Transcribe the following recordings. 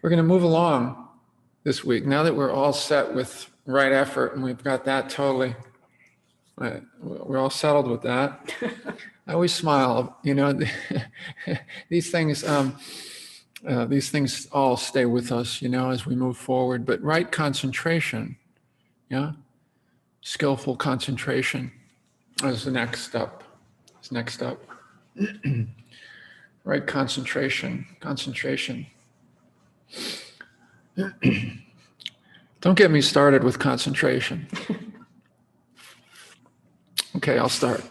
We're going to move along this week. Now that we're all set with right effort and we've got that totally, we're all settled with that. I always smile, these things all stay with us, as we move forward. But right concentration, yeah, skillful concentration is the next step. It's next up. Right concentration. Don't get me started with concentration. Okay, I'll start.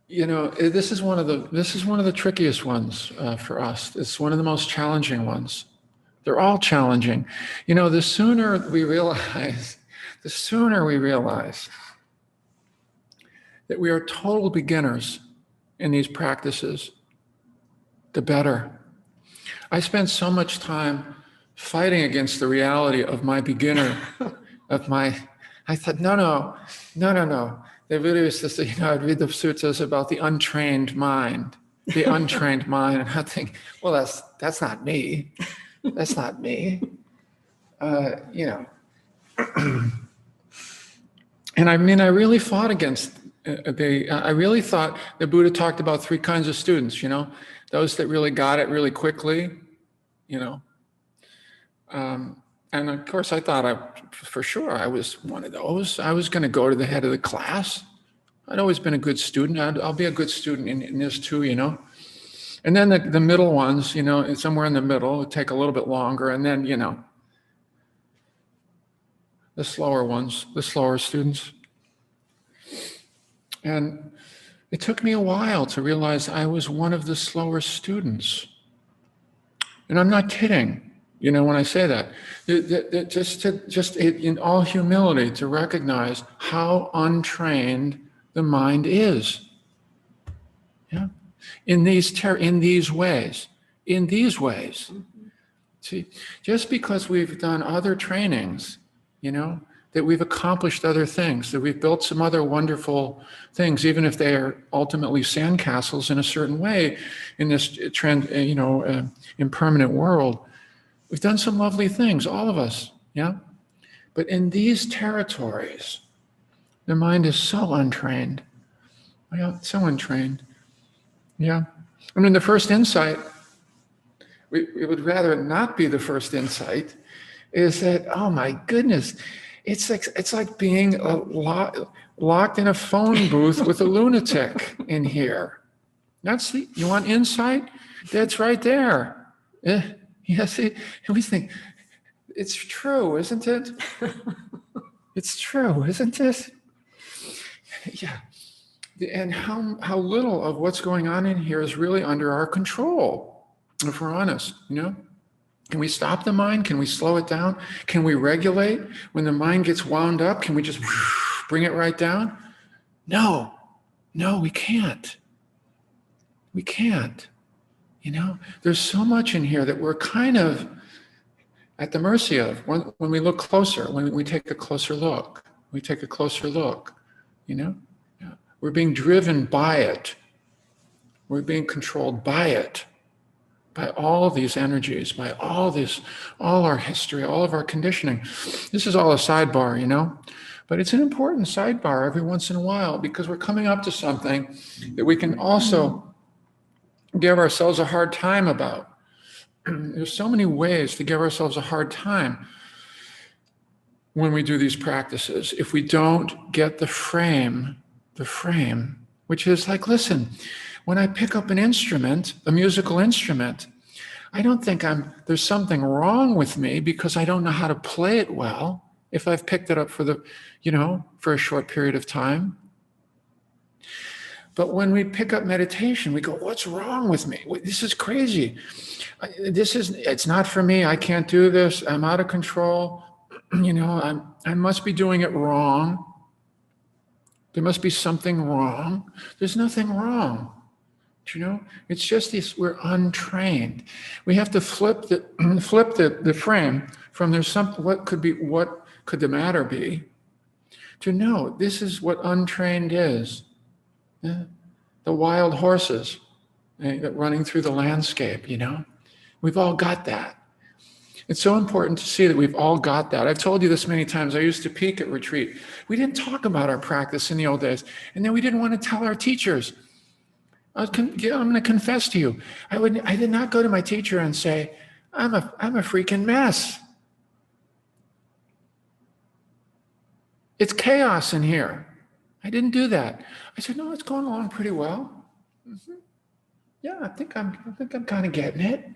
This is one of the trickiest ones for us. It's one of the most challenging ones. They're all challenging. The sooner we realize that we are total beginners in these practices, the better. I spent so much time fighting against the reality of my beginner, I thought, no. The Buddha used to say, I'd read the suttas about the untrained mind, and I think, well, that's not me. That's not me. And I really fought against I really thought the Buddha talked about three kinds of students, those that really got it really quickly, and of course I thought for sure I was one of those. I was going to go to the head of the class. I'd always been a good student. I'll be a good student in this too, And then the middle ones, somewhere in the middle, would take a little bit longer. And then, the slower ones, the slower students. And it took me a while to realize I was one of the slower students. And I'm not kidding, when I say that. Just in all humility, to recognize how untrained the mind is. Yeah. In these ways. See, just because we've done other trainings, that we've accomplished other things, that we've built some other wonderful things, even if they are ultimately sandcastles in a certain way in this impermanent world. We've done some lovely things, all of us, yeah? But in these territories, the mind is so untrained. Yeah, so untrained. Yeah. The first insight, it would rather not be the first insight, is that, oh my goodness, it's like being locked in a phone booth with a lunatic in here. You want insight? That's right there. Yeah, see, and we think, it's true, isn't it? It's true, isn't it? Yeah. And how little of what's going on in here is really under our control, if we're honest, Can we stop the mind? Can we slow it down? Can we regulate when the mind gets wound up? Can we just bring it right down? No, we can't. We can't. There's so much in here that we're kind of at the mercy of when we look closer, when we take a closer look. Yeah. We're being driven by it. We're being controlled by it. By all these energies, by all our history, all of our conditioning. This is all a sidebar, but it's an important sidebar every once in a while because we're coming up to something that we can also give ourselves a hard time about. There's so many ways to give ourselves a hard time when we do these practices. If we don't get the frame, which is like, listen, when I pick up an instrument, a musical instrument, I don't think there's something wrong with me because I don't know how to play it well if I've picked it up for a short period of time. But when we pick up meditation, we go, what's wrong with me? This is crazy. It's not for me. I can't do this. I'm out of control. I must be doing it wrong. There must be something wrong. There's nothing wrong. It's just this, we're untrained. We have to flip the frame from there's something, what could the matter be, to know this is what untrained is. The wild horses running through the landscape, We've all got that. It's so important to see that we've all got that. I've told you this many times. I used to peak at retreat. We didn't talk about our practice in the old days, and then we didn't want to tell our teachers. I'm going to confess to you. I did not go to my teacher and say, I'm a freaking mess. It's chaos in here. I didn't do that. I said, no, it's going along pretty well. Mm-hmm. Yeah, I think I'm kind of getting it.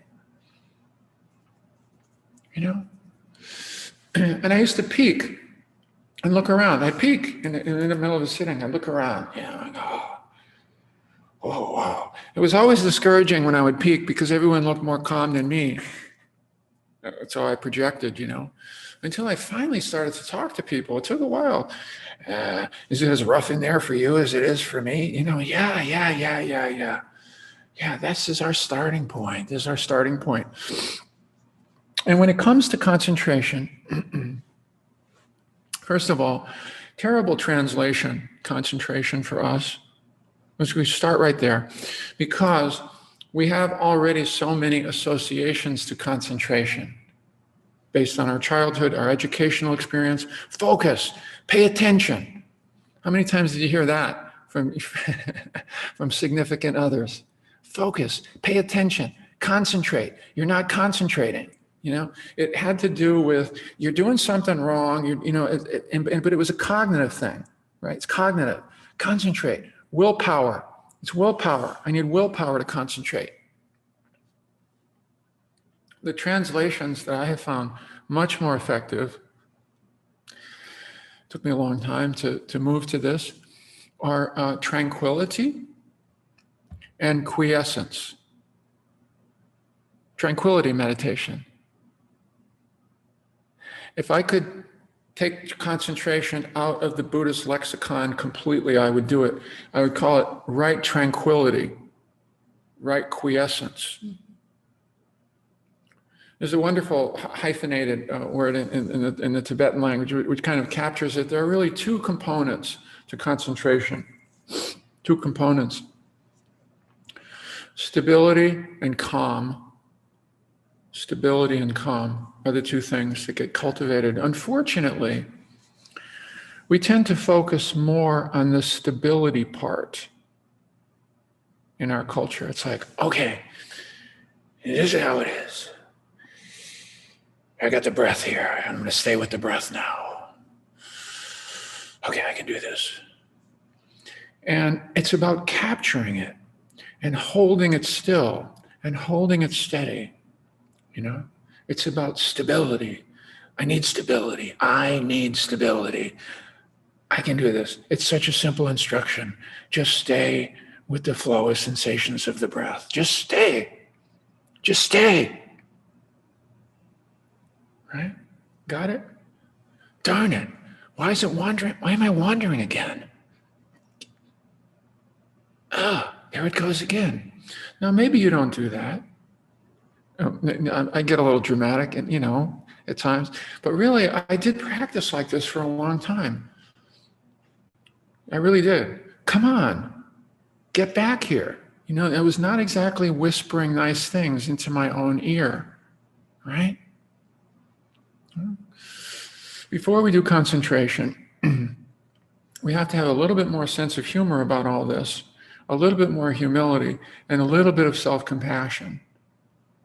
You know? And I used to peek and look around. I peek in the middle of the sitting. I look around. Yeah, I go, oh, wow. It was always discouraging when I would peek because everyone looked more calm than me. So I projected, until I finally started to talk to people. It took a while. Is it as rough in there for you as it is for me? Yeah. Yeah, this is our starting point. This is our starting point. And when it comes to concentration, first of all, terrible translation, concentration for us. We start right there because we have already so many associations to concentration based on our childhood, our educational experience. Focus, pay attention. How many times did you hear that from significant others? Focus, pay attention, concentrate. You're not concentrating. It had to do with you're doing something wrong. But it was a cognitive thing, right? It's cognitive. Concentrate. Willpower. It's willpower. I need willpower to concentrate. The translations that I have found much more effective, took me a long time to move to this, are tranquility and quiescence. Tranquility meditation. If I could take concentration out of the Buddhist lexicon completely, I would do it. I would call it right tranquility, right quiescence. There's a wonderful hyphenated word in the Tibetan language which kind of captures it. There are really two components to concentration. Two components. Stability and calm. Stability and calm are the two things that get cultivated. Unfortunately, we tend to focus more on the stability part in our culture. It's like, okay, this is how it is. I got the breath here. I'm going to stay with the breath now. Okay, I can do this. And it's about capturing it and holding it still and holding it steady. It's about stability. I need stability. I need stability. I can do this. It's such a simple instruction. Just stay with the flow of sensations of the breath. Just stay. Just stay. Right? Got it? Darn it. Why is it wandering? Why am I wandering again? There it goes again. Now, maybe you don't do that. I get a little dramatic, at times. But really, I did practice like this for a long time. I really did. Come on, get back here. I was not exactly whispering nice things into my own ear, right? Before we do concentration, we have to have a little bit more sense of humor about all this, a little bit more humility, and a little bit of self-compassion.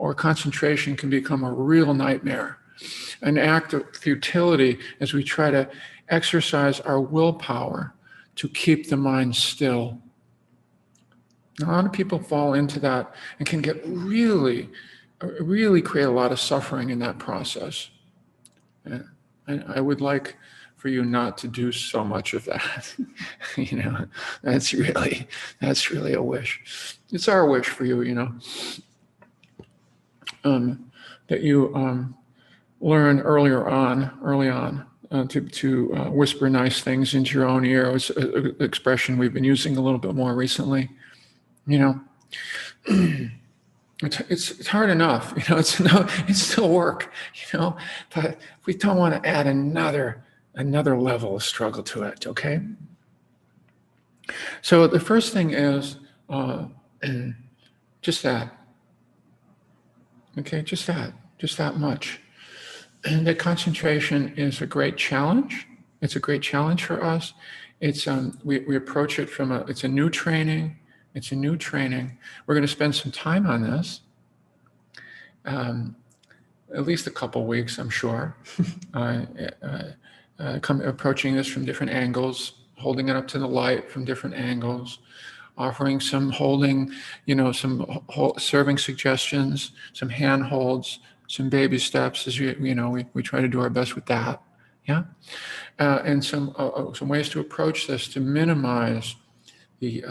Or concentration can become a real nightmare, an act of futility as we try to exercise our willpower to keep the mind still. A lot of people fall into that and can get really create a lot of suffering in that process. And I would like for you not to do so much of that. That's really a wish. It's our wish for you, that you learn early on to whisper nice things into your own ear. It's an expression we've been using a little bit more recently. It's hard enough. It's still work. But we don't want to add another level of struggle to it. Okay. So the first thing is just that. Okay, just that much. that concentration is a great challenge. It's a great challenge for us. It's we approach it from it's a new training. It's a new training. We're going to spend some time on this, at least a couple weeks, I'm sure. Approaching this from different angles, holding it up to the light from different angles, offering some holding, some serving suggestions, some hand holds, some baby steps, as we try to do our best with that. Yeah. And some ways to approach this to minimize the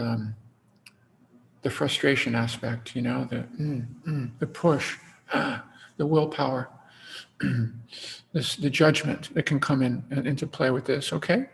frustration aspect, the push, the willpower, the judgment that can come into play with this. Okay.